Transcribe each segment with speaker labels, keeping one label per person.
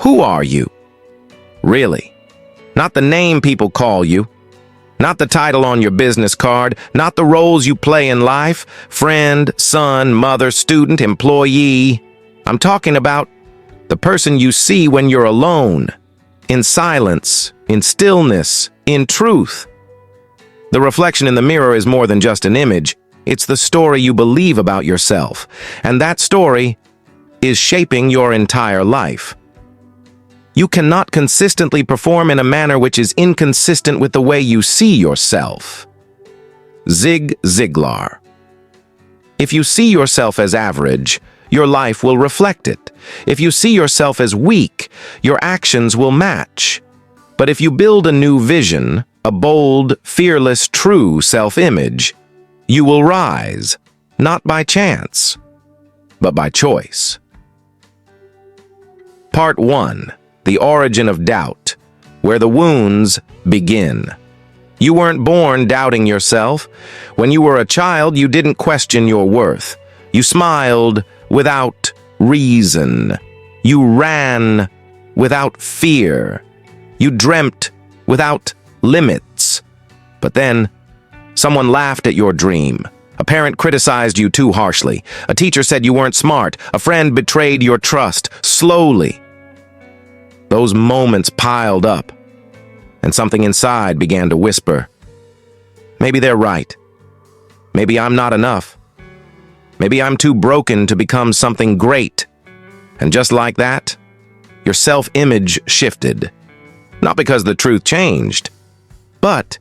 Speaker 1: Who are you? Really? Not the name people call you. Not the title on your business card. Not the roles you play in life. Friend, son, mother, student, employee. I'm talking about the person you see when you're alone. In silence, in stillness, in truth. The reflection in the mirror is more than just an image. It's the story you believe about yourself. And that story is shaping your entire life. You cannot consistently perform in a manner which is inconsistent with the way you see yourself. Zig Ziglar. If you see yourself as average, your life will reflect it. If you see yourself as weak, your actions will match. But if you build a new vision, a bold, fearless, true self-image, you will rise, not by chance, but by choice. Part 1. The origin of doubt, where the wounds begin. You weren't born doubting yourself. When you were a child, you didn't question your worth. You smiled without reason. You ran without fear. You dreamt without limits. But then, someone laughed at your dream. A parent criticized you too harshly. A teacher said you weren't smart. A friend betrayed your trust. Slowly, those moments piled up, and something inside began to whisper, maybe they're right. Maybe I'm not enough. Maybe I'm too broken to become something great. And just like that, your self-image shifted. Not because the truth changed, but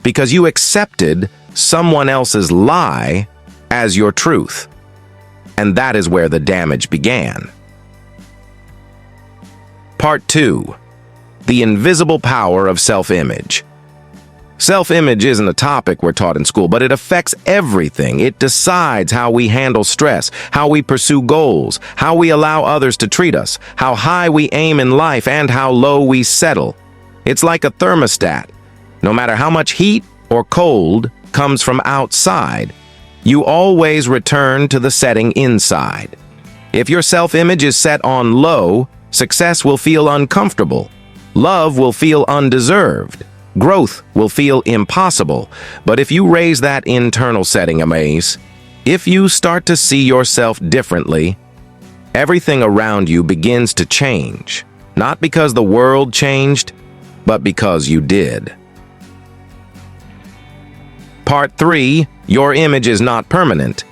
Speaker 1: because you accepted someone else's lie as your truth. And that is where the damage began. Part 2. The invisible power of self-image. Self-image isn't a topic we're taught in school, but it affects everything. It decides how we handle stress, how we pursue goals, how we allow others to treat us, how high we aim in life, and how low we settle. It's like a thermostat. No matter how much heat or cold comes from outside, you always return to the setting inside. If your self-image is set on low, success will feel uncomfortable. Love will feel undeserved. Growth will feel impossible. But if you raise that internal setting, amaze, if you start to see yourself differently, everything around you begins to change. Not because the world changed, but because you did. Part 3. Your image is not permanent.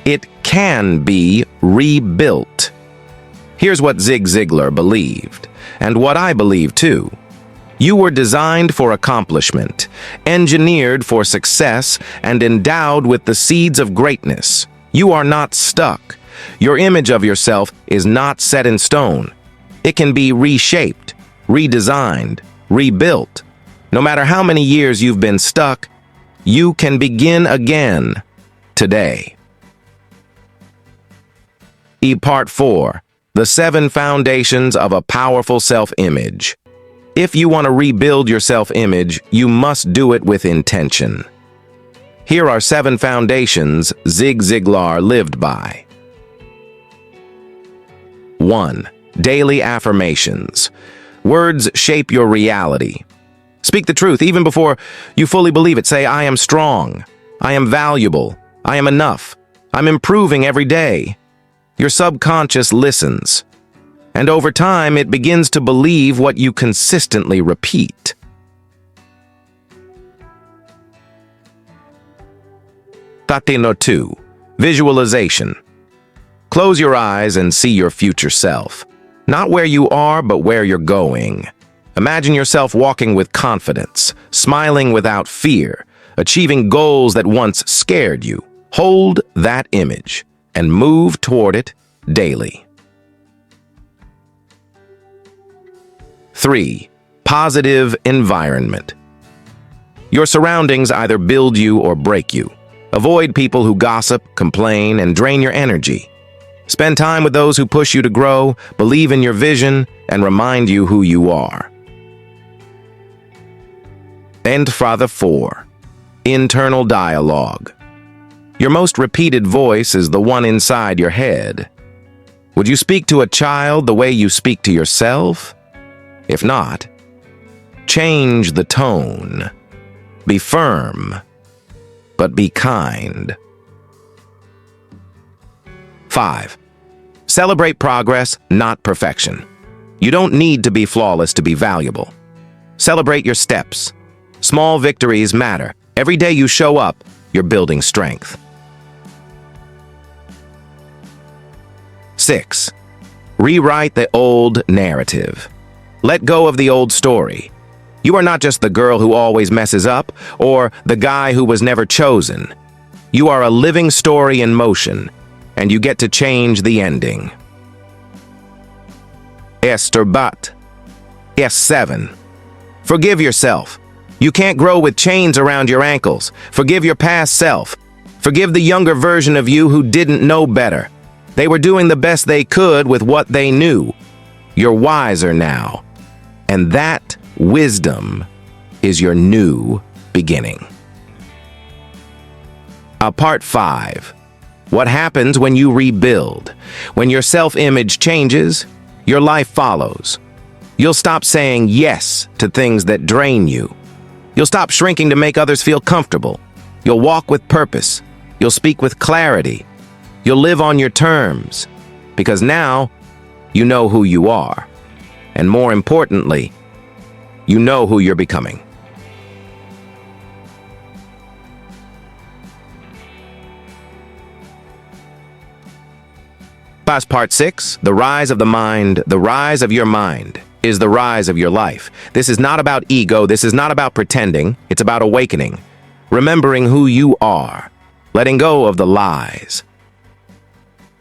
Speaker 1: It can be rebuilt. Here's what Zig Ziglar believed, and what I believe too. You were designed for accomplishment, engineered for success, and endowed with the seeds of greatness. You are not stuck. Your image of yourself is not set in stone. It can be reshaped, redesigned, rebuilt. No matter how many years you've been stuck, you can begin again today. Part 4. The 7 foundations of a powerful self-image. If you want to rebuild your self-image, you must do it with intention. Here are 7 foundations Zig Ziglar lived by. 1. Daily affirmations. Words shape your reality. Speak the truth even before you fully believe it. Say, I am strong. I am valuable. I am enough. I'm improving every day. Your subconscious listens, and over time it begins to believe what you consistently repeat. Tatino 2. Visualization. Close your eyes and see your future self. Not where you are, but where you're going. Imagine yourself walking with confidence, smiling without fear, achieving goals that once scared you. Hold that image and move toward it daily. 3. Positive environment. Your surroundings either build you or break you. Avoid people who gossip, complain, and drain your energy. Spend time with those who push you to grow, believe in your vision, and remind you who you are. And Father 4. Internal dialogue. Your most repeated voice is the one inside your head. Would you speak to a child the way you speak to yourself? If not, change the tone. Be firm, but be kind. 5. Celebrate progress, not perfection. You don't need to be flawless to be valuable. Celebrate your steps. Small victories matter. Every day you show up, you're building strength. 6. Rewrite the old narrative. Let go of the old story. You are not just the girl who always messes up or the guy who was never chosen. You are a living story in motion, and you get to change the ending. But. 7. Forgive yourself. You can't grow with chains around your ankles. Forgive your past self. Forgive the younger version of you who didn't know better. They were doing the best they could with what they knew. You're wiser now. And that wisdom is your new beginning. Part 5. What happens when you rebuild? When your self-image changes, your life follows. You'll stop saying yes to things that drain you. You'll stop shrinking to make others feel comfortable. You'll walk with purpose. You'll speak with clarity. You'll live on your terms. Because now, you know who you are. And more importantly, you know who you're becoming. Part 6, the rise of the mind, the rise of your mind is the rise of your life. This is not about ego, this is not about pretending, it's about awakening, remembering who you are, letting go of the lies,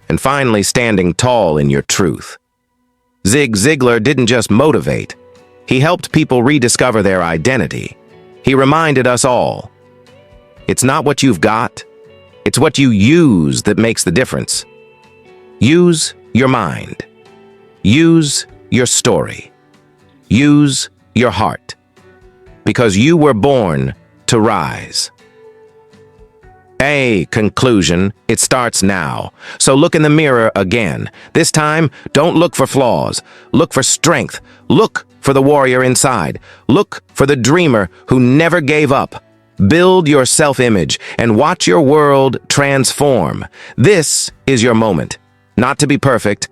Speaker 1: and finally standing tall in your truth. Zig Ziglar didn't just motivate, he helped people rediscover their identity. He reminded us all, it's not what you've got, it's what you use that makes the difference. Use your mind. Use your story. Use your heart. Because you were born to rise. Conclusion, it starts now. So look in the mirror again. This time, don't look for flaws. Look for strength. Look for the warrior inside. Look for the dreamer who never gave up. Build your self-image and watch your world transform. This is your moment. Not to be perfect,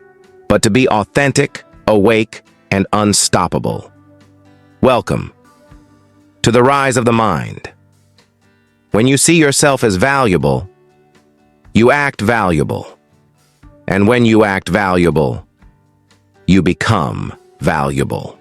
Speaker 1: but to be authentic, awake, and unstoppable. Welcome to the rise of the mind. When you see yourself as valuable, you act valuable. And when you act valuable, you become valuable.